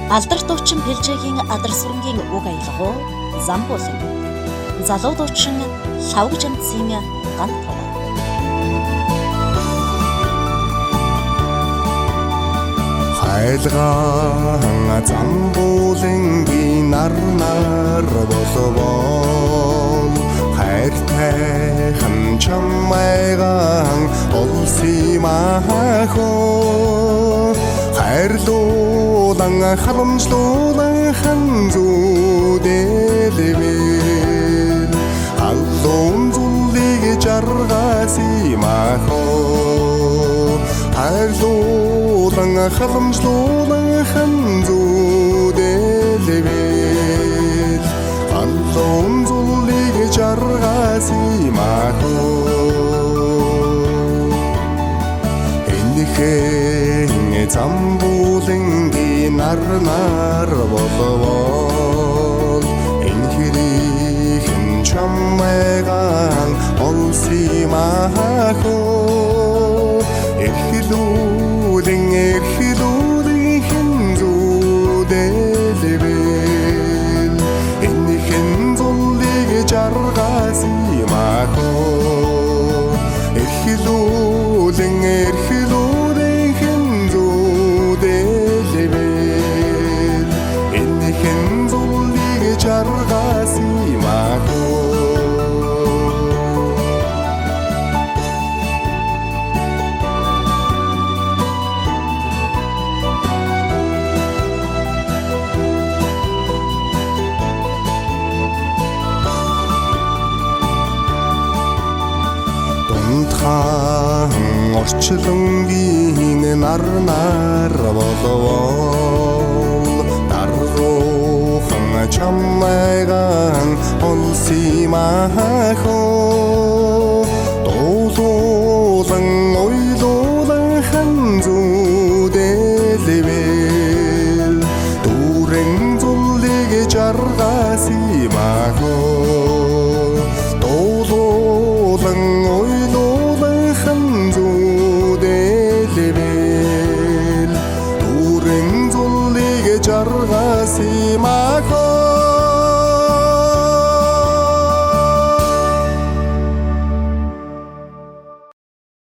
Алдар дуучин Пэлжээгийн Адар сүрэнгийн уг аялгау зам болон залуу дуучин Лавг Жамцын гант тав. Хайлгаан зам болонгийн нар боловол хайртай чамайгаан олсимахоо хайрлуулан халамжлуулан ханзуудэлвэл аллуун зүллиг жаргасимахоо хайрлуулан халамжлуулан ханзуудэлвэл аллуун зүллиг жаргасимахоо зам болонгийн нар боловол энхэрийн чамайгаан олсимахоо эрхлүүлэн хэнзүүдэлвэл энэхэн зуллиг жаргасимахоо эрхлүүлэн орчлонгийн нар боловол даруухан чамайгаан олсимахоо дуулуулан ойлуулан ханзуудэлвэл дүүрэн зүллиг жаргасимахоо дуулуулан ойлуулан ханзуудэлвэл дүүрэн зүллиг жаргасимахоо